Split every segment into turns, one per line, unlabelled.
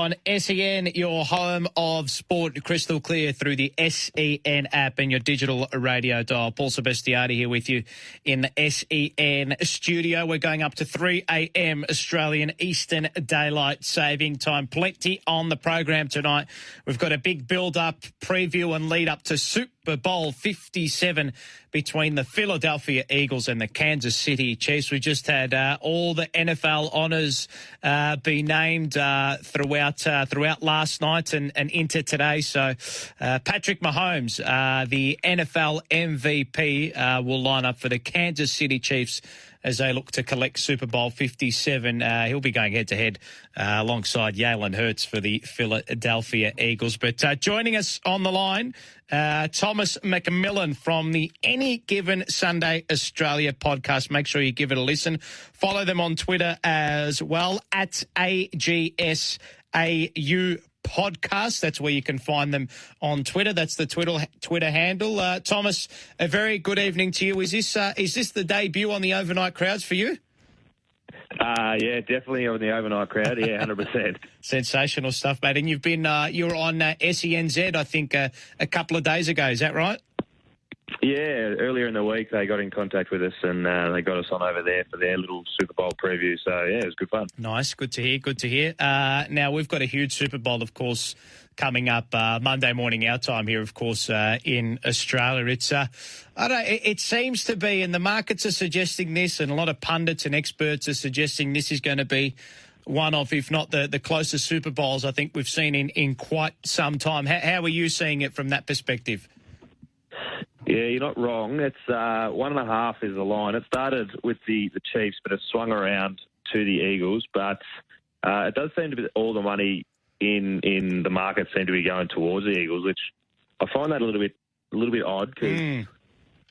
On SEN, your home of sport, crystal clear through the SEN app and your digital radio dial. Paul Sebastiani here with you in the SEN studio. We're going up to 3 a.m. Australian Eastern Daylight Saving Time. Plenty on the program tonight. We've got a big build-up, preview and lead-up to Super Bowl 57 between the Philadelphia Eagles and the Kansas City Chiefs. We just had all the NFL honours be named throughout last night and into today. So Patrick Mahomes, the NFL MVP, will line up for the Kansas City Chiefs as they look to collect Super Bowl 57. He'll be going head-to-head alongside Jalen Hurts for the Philadelphia Eagles. But joining us on the line, Thomas McMillan from the Any Given Sunday Australia podcast. Make sure you give it a listen. Follow them on Twitter as well, at AGSAU podcast. That's where you can find them on Twitter. That's the Twitter handle. Thomas, a very good evening to you. Is this the debut on the overnight crowds for you?
Yeah, definitely on the overnight crowd. Yeah, 100%.
Sensational stuff, mate. And you've been you were on SENZ, I think, a couple of days ago. Is that right?
Yeah, earlier in the week they got in contact with us and they got us on over there for their little Super Bowl preview. So, yeah, it was good fun. Nice.
Good to hear. Now, we've got a huge Super Bowl, of course, coming up Monday morning our time here, of course, in Australia. It's it seems to be, and the markets are suggesting this, and a lot of pundits and experts are suggesting this is going to be one of, if not the closest Super Bowls I think we've seen in quite some time. How are you seeing it from that perspective?
Yeah, you're not wrong. It's 1.5 is the line. It started with the Chiefs, but it swung around to the Eagles. But it does seem to be all the money in the market seem to be going towards the Eagles, which I find that a little bit odd because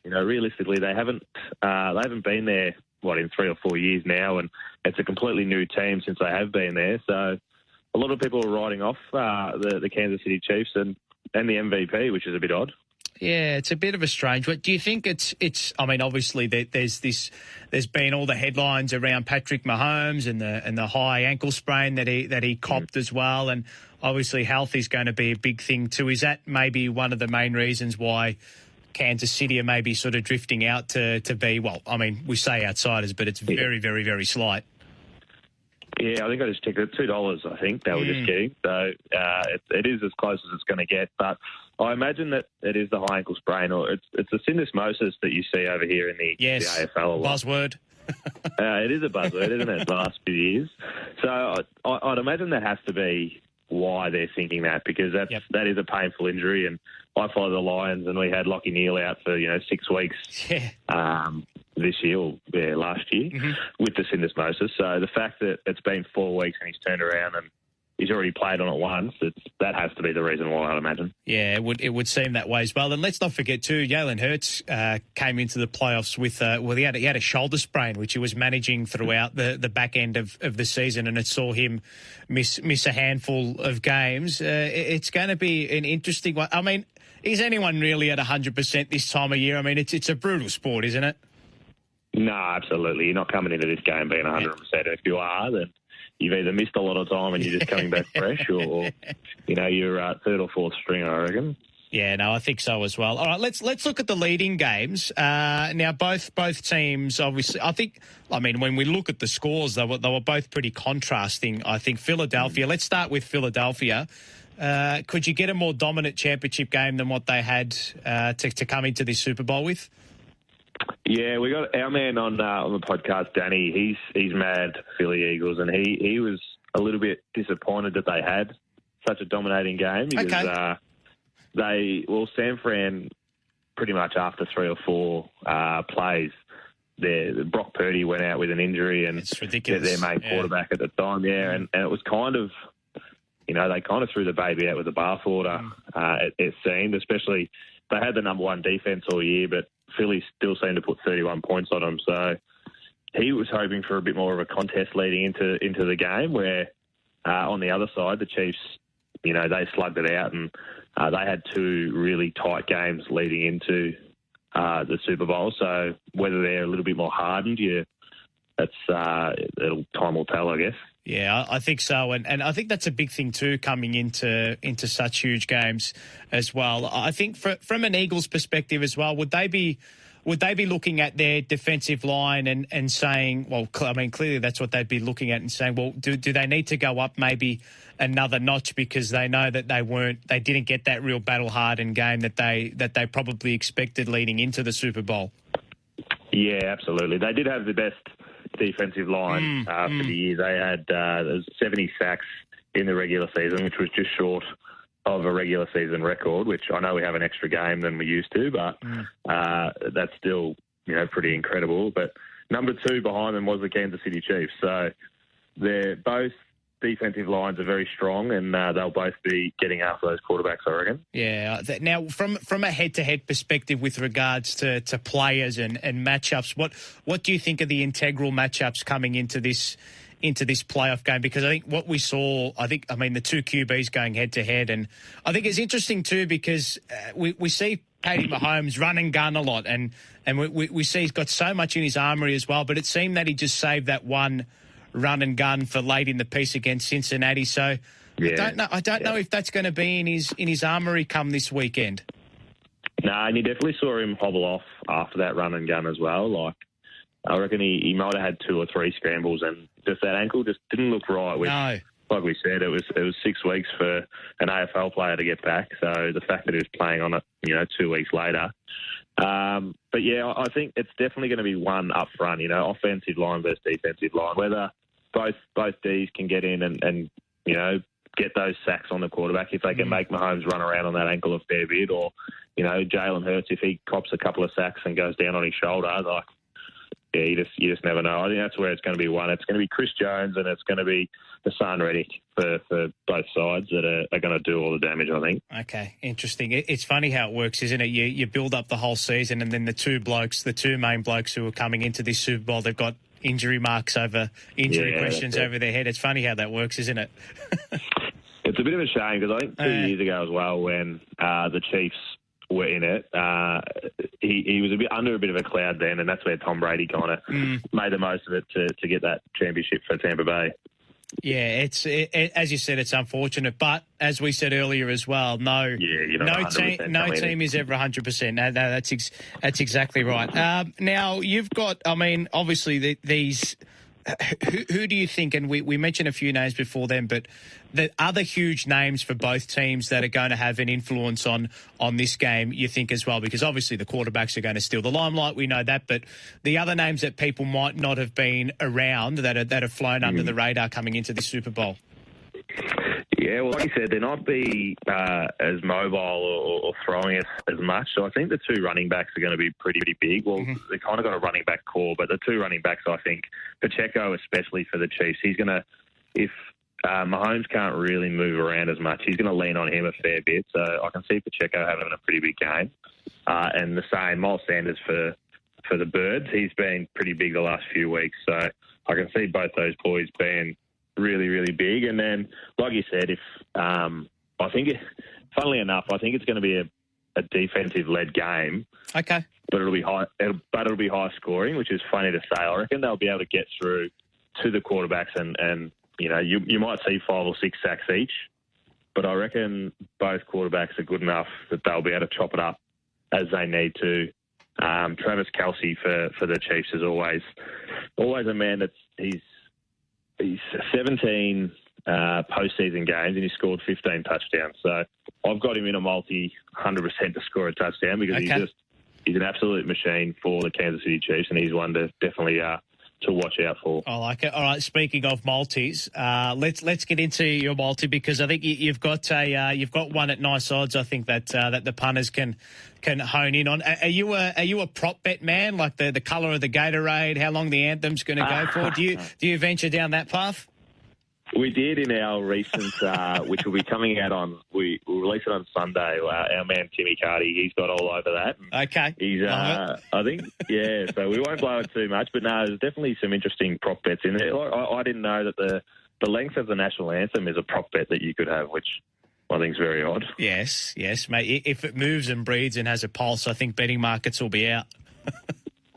realistically they haven't been there in 3 or 4 years now, and it's a completely new team since they have been there. So a lot of people are writing off the Kansas City Chiefs and the MVP, which is a bit odd.
Yeah, it's a bit of a strange one. Do you think it's? I mean, obviously there's been all the headlines around Patrick Mahomes and the high ankle sprain that he copped as well, and obviously health is going to be a big thing too. Is that maybe one of the main reasons why Kansas City are maybe sort of drifting out to be? Well, I mean, we say outsiders, but it's very, very, very slight.
Yeah, I think I just checked it. $2, I think they were just getting. So it is as close as it's going to get. But I imagine that it is the high ankle sprain, or it's the syndesmosis that you see over here in the AFL.
Buzzword.
It is a buzzword, isn't it, the last few years? So I'd imagine that has to be why they're thinking that, because that is a painful injury. And I follow the Lions, and we had Lockie Neal out for 6 weeks.
Yeah.
This year, or last year, with the syndesmosis. So the fact that it's been 4 weeks and he's turned around and he's already played on it once, that has to be the reason why, I'd imagine.
Yeah, it would seem that way as well. And let's not forget too, Jalen Hurts came into the playoffs with he had a shoulder sprain, which he was managing throughout the back end of the season, and it saw him miss a handful of games. It's going to be an interesting one. I mean, is anyone really at 100% this time of year? I mean, it's a brutal sport, isn't it?
No, absolutely. You're not coming into this game being 100%. If you are, then you've either missed a lot of time and you're just coming back fresh, or you're third or fourth string, I reckon.
Yeah, no, I think so as well. All right, let's look at the leading games. Now, both teams, obviously, when we look at the scores, they were both pretty contrasting. I think Philadelphia. Let's start with Philadelphia. Could you get a more dominant championship game than what they had to come into this Super Bowl with?
Yeah, we got our man on the podcast, Danny. He's mad Philly Eagles, and he was a little bit disappointed that they had such a dominating game because San Fran pretty much after 3 or 4 plays, Brock Purdy went out with an injury, and
it's ridiculous.
Their main quarterback at the time, and it was kind of, they kind of threw the baby out with the bathwater. It seemed, especially they had the number 1 defense all year, but Philly still seemed to put 31 points on them. So he was hoping for a bit more of a contest leading into the game, where on the other side, the Chiefs, they slugged it out, and they had 2 really tight games leading into the Super Bowl. So whether they're a little bit more hardened, time will tell, I guess.
Yeah, I think so, and I think that's a big thing too, coming into such huge games as well. I think from an Eagles perspective as well, would they be looking at their defensive line and saying, well, I mean, clearly that's what they'd be looking at and saying, well, do they need to go up maybe another notch because they know that they didn't get that real battle-hardened game that they probably expected leading into the Super Bowl?
Yeah, absolutely. They did have the best defensive line for the year. They had 70 sacks in the regular season, which was just short of a regular season record, which I know we have an extra game than we used to, but that's still, pretty incredible. But number 2 behind them was the Kansas City Chiefs. So they're both defensive lines are very strong, and they'll both be getting after those quarterbacks, I reckon. Yeah.
Now, from a head-to-head perspective with regards to players and matchups, what do you think are the integral matchups coming into this playoff game? Because I think what we saw, the two QBs going head-to-head, and I think it's interesting too because we see Patty Mahomes run and gun a lot, and we see he's got so much in his armory as well, but it seemed that he just saved that one run and gun for late in the piece against Cincinnati. So I don't know if that's going to be in his armory come this weekend.
No, and you definitely saw him hobble off after that run and gun as well. Like, I reckon he might have had 2 or 3 scrambles, and just that ankle just didn't look right. Which,
no.
Like we said, it was 6 weeks for an AFL player to get back. So the fact that he was playing on it, 2 weeks later. But yeah, I think it's definitely going to be one up front, offensive line versus defensive line. Whether both Ds can get in and get those sacks on the quarterback, if they can make Mahomes run around on that ankle a fair bit, or, Jalen Hurts, if he cops a couple of sacks and goes down on his shoulder, you just never know. I think that's where it's going to be one. It's going to be Chris Jones, and it's going to be Hassan Reddick for both sides that are going to do all the damage, I think.
Okay, interesting. It's funny how it works, isn't it? You build up the whole season, and then the two main blokes who are coming into this Super Bowl, they've got injury marks over injury questions over their head. It's funny how that works, isn't it?
It's a bit of a shame because I think 2 years ago as well, when the Chiefs were in it, he was under a bit of a cloud then, and that's where Tom Brady kind of made the most of it to get that championship for Tampa Bay.
Yeah, it's as you said, it's unfortunate, but as we said earlier as well, no team is ever 100%. No, that's exactly right. Now you've got, obviously these. Who do you think, and we mentioned a few names before them, but the other huge names for both teams that are going to have an influence on this game, you think as well? Because obviously the quarterbacks are going to steal the limelight, we know that, but the other names that people might not have been around that have flown under the radar coming into the Super Bowl.
Yeah, well, like you said, they're not be as mobile or throwing as much. So I think the 2 running backs are going to be pretty big. Well, they kind of got a running back core, but the 2 running backs, I think, Pacheco especially for the Chiefs, he's going to, if Mahomes can't really move around as much, he's going to lean on him a fair bit. So I can see Pacheco having a pretty big game. And the same, Miles Sanders for the Birds, he's been pretty big the last few weeks. So I can see both those boys being really big. And then, like you said, if funnily enough, I think it's going to be a defensive-led game.
Okay.
But it'll be high scoring, which is funny to say. I reckon they'll be able to get through to the quarterbacks, and you might see 5 or 6 sacks each. But I reckon both quarterbacks are good enough that they'll be able to chop it up as they need to. Travis Kelce for the Chiefs is always a man he's 17 postseason games, and he scored 15 touchdowns. So I've got him in a multi 100% to score a touchdown because he's an absolute machine for the Kansas City Chiefs, and he's one to definitely to watch out for.
I like it. All right, speaking of multis, let's get into your multi, because I think you've got one at nice odds. I think that the punters can hone in on. Are you a prop bet man, like the colour of the Gatorade, how long the anthem's going to go for? Do you venture down that path?
We did in our recent, which will be coming out we'll release it on Sunday. Our man Timmy Carty, he's got all over that.
Okay.
He's, I think, yeah. So we won't blow it too much, but no, there's definitely some interesting prop bets in there. I didn't know that the length of the national anthem is a prop bet that you could have, which I think is very odd.
Yes, mate. If it moves and breathes and has a pulse, I think betting markets will be out.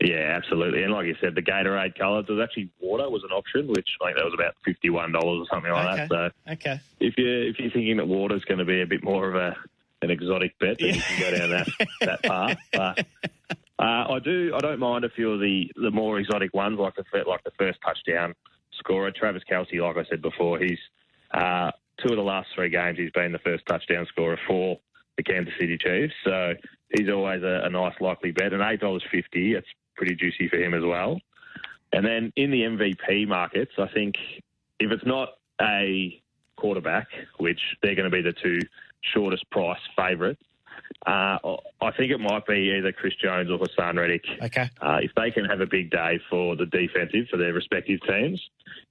Yeah, absolutely. And like you said, the Gatorade colours, there was actually water was an option, which I think that was about $51 or something like that. So
Okay.
if you're thinking that water's going to be a bit more of an exotic bet, then you can go down that path. But I don't mind a few of the more exotic ones, like the first touchdown scorer, Travis Kelce. Like I said before, he's 2 of the last 3 games he's been the first touchdown scorer for the Kansas City Chiefs. So he's always a nice likely bet. And $8.50, it's pretty juicy for him as well. And then in the MVP markets, I think if it's not a quarterback, which they're going to be the 2 shortest price favourites, I think it might be either Chris Jones or Hassan Reddick.
Okay.
If they can have a big day for the defensive for their respective teams,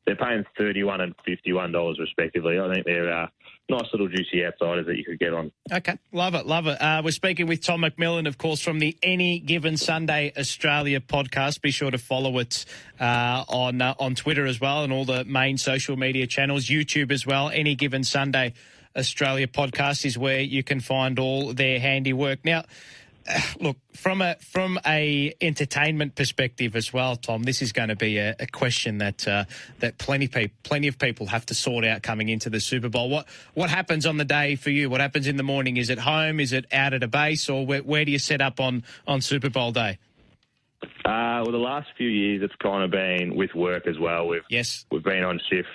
they're paying $31 and $51 respectively. I think they're nice little juicy outsiders that you could get on.
Okay, love it. We're speaking with Tom McMillan, of course, from the Any Given Sunday Australia podcast. Be sure to follow it on Twitter as well and all the main social media channels, YouTube as well. Any Given Sunday Australia podcast is where you can find all their handiwork. Now, look, from a entertainment perspective as well, Tom, this is going to be a question that plenty of people have to sort out coming into the Super Bowl. What happens on the day for you? What happens in the morning? Is it home? Is it out at a base? Or where do you set up on Super Bowl day?
Well, the last few years it's kind of been with work as well. We've been on shift.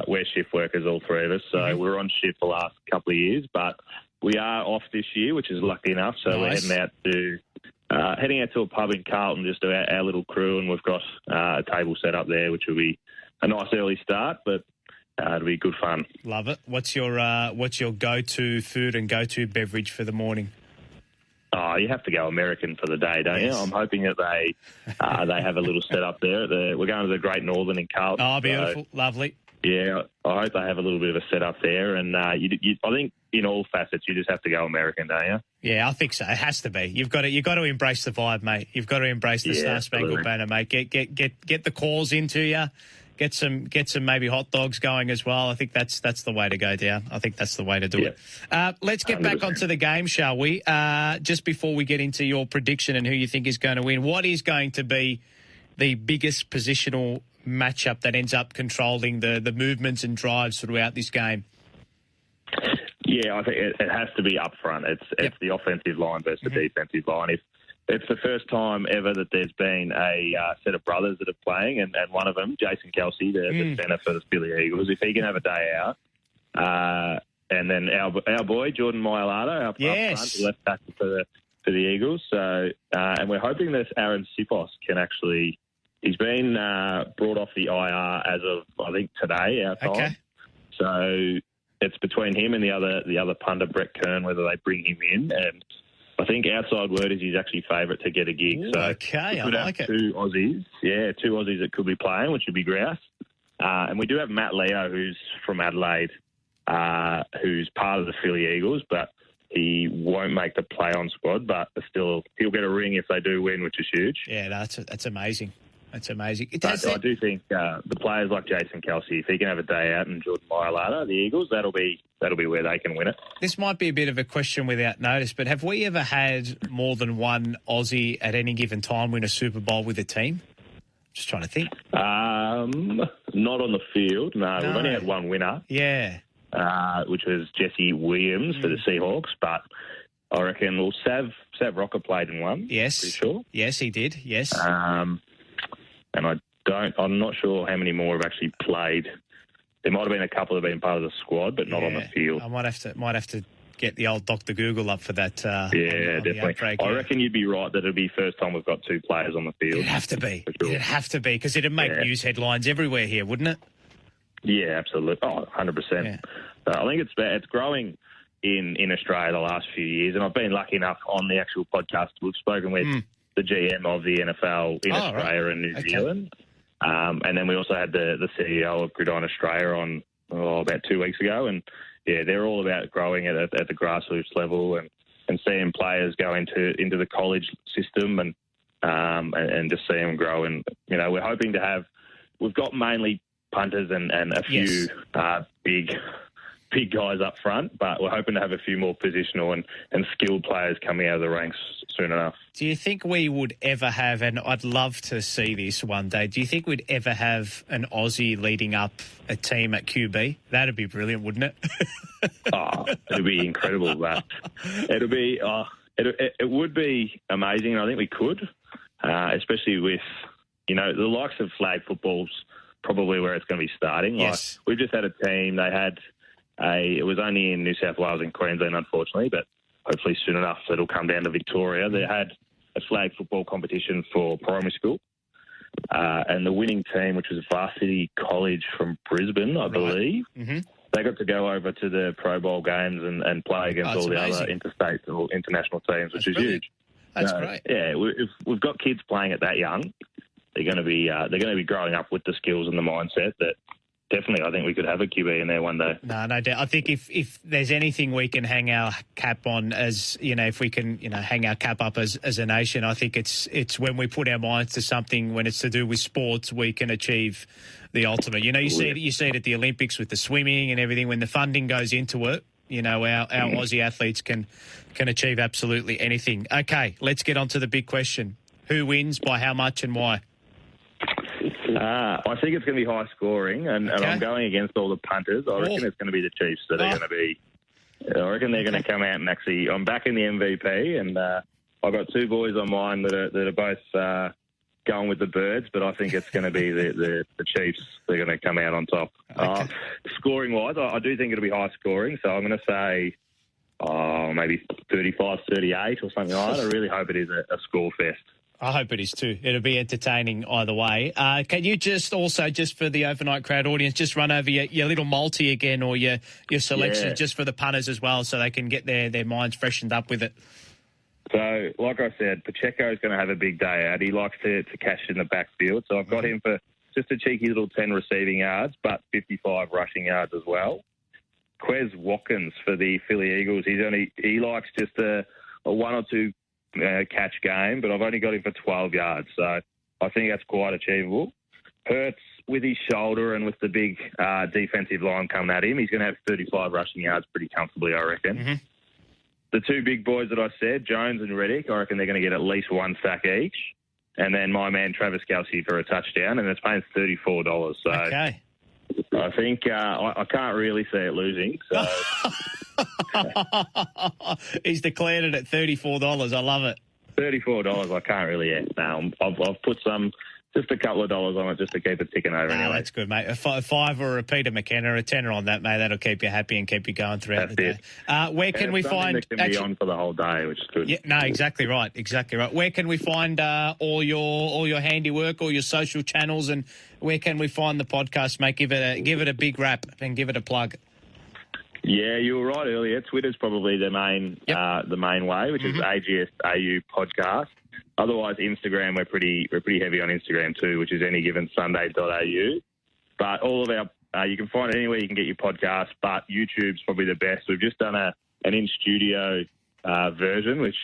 We're shift workers, all 3 of us. So we're on shift the last couple of years, but we are off this year, which is lucky enough. So
nice.
We're heading out to a pub in Carlton, just about our little crew, and we've got a table set up there, which will be a nice early start, but it'll be good fun.
Love it. What's your go-to food and go-to beverage for the morning?
Oh, you have to go American for the day, don't you? I'm hoping that they have a little setup there. We're going to the Great Northern in Carlton.
Oh, beautiful. So, lovely.
Yeah, I hope they have a little bit of a setup there. And I think in all facets, you just have to go American, don't you?
Yeah, I think so. It has to be. You've got to embrace the vibe, mate. You've got to embrace the Star Spangled Banner, mate. Get the calls into you. Get some maybe hot dogs going as well. I think that's the way to go down. I think that's the way to do it. Let's get 100%. Back onto the game, shall we? Just before we get into your prediction and who you think is going to win, what is going to be the biggest positional matchup that ends up controlling the movements and drives throughout this game?
Yeah, I think it has to be up front. It's the offensive line versus the defensive line. If it's the first time ever that there's been a set of brothers that are playing, and one of them, Jason Kelce, the centre for the Philly Eagles, if he can have a day out, and then our boy, Jordan Mailata, up front, left tackle for the Eagles. So, and we're hoping that Aaron Sipos can actually, he's been brought off the IR as of, I think, today, our time.
Okay.
So it's between him and the other punter, Brett Kern, whether they bring him in. And I think outside word is he's actually favourite to get a gig.
Ooh,
so
okay, I like it.
2 Aussies. Yeah, 2 Aussies that could be playing, which would be grouse. And we do have Matt Leo, who's from Adelaide, who's part of the Philly Eagles, but he won't make the play-on squad. But still, he'll get a ring if they do win, which is huge.
Yeah, that's amazing. That's amazing.
I do think the players like Jason Kelce, if he can have a day out, and Jordan Mailata, the Eagles, that'll be where they can win it.
This might be a bit of a question without notice, but have we ever had more than one Aussie at any given time win a Super Bowl with a team? Just trying to think.
Not on the field, no. We've only had one winner.
Yeah.
Which was Jesse Williams for the Seahawks, but I reckon, Sav Rocker played in one.
Yes.
Pretty sure.
Yes, he did. Yes.
And I'm not sure how many more have actually played. There might have been a couple that have been part of the squad, but not on the field.
I might have to get the old Dr. Google up for that.
Definitely. I reckon you'd be right that it'd be first time we've got 2 players on the field.
It'd have to be.
Sure.
It'd have to be, because it'd make news headlines everywhere here, wouldn't it?
Yeah, absolutely. Oh, 100%. Yeah. So I think it's growing in Australia the last few years, and I've been lucky enough on the actual podcast. We've spoken with the GM of the NFL in Australia and New Zealand. And then we also had the CEO of Gridiron Australia on about 2 weeks ago. And, they're all about growing at the grassroots level and seeing players go into the college system and just seeing them grow. And, we're hoping to have – we've got mainly punters and a few big big guys up front, but we're hoping to have a few more positional and skilled players coming out of the ranks soon enough.
Do you think we would ever have, and I'd love to see this one day, do you think we'd ever have an Aussie leading up a team at QB? That'd be brilliant, wouldn't it?
It'd be incredible, that. It'll be... It would be amazing, and I think we could, especially with, the likes of flag football's probably where it's going to be starting.
Yes.
We've just had a team, they had it was only in New South Wales and Queensland, unfortunately, but hopefully soon enough it'll come down to Victoria. They had a flag football competition for primary school, and the winning team, which was Varsity College from Brisbane, I believe, they got to go over to the Pro Bowl games and play against all the other interstate or international teams, which is huge.
That's great.
Yeah, if we've got kids playing at that young, they're going to be growing up with the skills and the mindset that definitely I think we could have a QB in there one day. No
doubt. I think if there's anything we can hang our cap on as, if we can, hang our cap up as a nation, I think it's when we put our minds to something, when it's to do with sports, we can achieve the ultimate. You see it at the Olympics with the swimming and everything. When the funding goes into it, our Aussie athletes can achieve absolutely anything. Okay, let's get on to the big question. Who wins, by how much and why?
I think it's going to be high scoring, and I'm going against all the punters. I reckon it's going to be the Chiefs that are going to be. I reckon they're going to come out and actually. I'm backing the MVP, and I've got two boys on mine that are both going with the Birds, but I think it's going to be the Chiefs. They're going to come out on top. Scoring wise, I do think it'll be high scoring, so I'm going to say maybe 35-38 or something like that. I really hope it is a score fest.
I hope it is too. It'll be entertaining either way. Can you just for the overnight crowd audience, just run over your little multi again, or your selection just for the punters as well, so they can get their minds freshened up with it?
So, like I said, Pacheco's going to have a big day out. He likes to cash in the backfield, so I've got him for just a cheeky little 10 receiving yards, but 55 rushing yards as well. Quez Watkins for the Philly Eagles. He likes just a one or two catch game, but I've only got him for 12 yards, so I think that's quite achievable. Hurts, with his shoulder and with the big defensive line coming at him, he's going to have 35 rushing yards pretty comfortably, I reckon. The two big boys that I said, Jones and Reddick, I reckon they're going to get at least one sack each. And then my man Travis Kelce for a touchdown, and it's paying $34. So I think I can't really see it losing. So
he's declared it at $34. I love it.
$34. I can't really. I've put just a couple of dollars on it just to keep it ticking over. Anyway,
that's good, mate. A five or a Peter McKenna, a tenner on that, mate. That'll keep you happy and keep you going throughout the day. Where can we find?
That can be on for the whole day, which is good.
Yeah, no, exactly right. Where can we find all your handiwork, all your social channels, and where can we find the podcast, mate? Give it a big rap and give it a plug.
Yeah, you were right earlier. Twitter's probably the main way, which is AGSAU podcast. Otherwise, Instagram, we're pretty heavy on Instagram too, which is anygivensunday.au. But all of our, you can find it anywhere you can get your podcast, but YouTube's probably the best. We've just done an in-studio version, which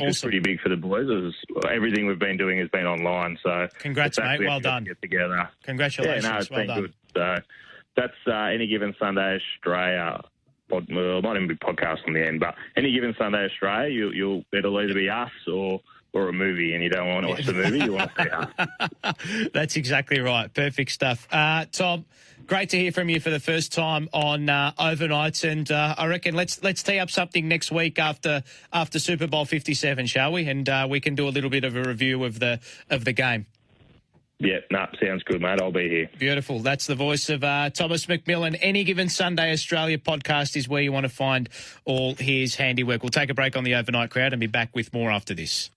is pretty big for the boys. Everything we've been doing has been online. So
congrats, mate. Well done.
Get together.
Congratulations.
Yeah, it's been good. So that's Any Given Sunday Australia. It might even be podcast on the end, but Any Given Sunday Australia, it'll either be us or a movie, and you don't want to watch the movie, you want to see us.
That's exactly right. Perfect stuff. Tom, great to hear from you for the first time on Overnights, and I reckon let's tee up something next week after Super Bowl 57, shall we? And we can do a little bit of a review of the game.
Yeah, sounds good, mate. I'll be here.
Beautiful. That's the voice of Thomas McMillan. Any Given Sunday Australia podcast is where you want to find all his handiwork. We'll take a break on the Overnight Crowd and be back with more after this.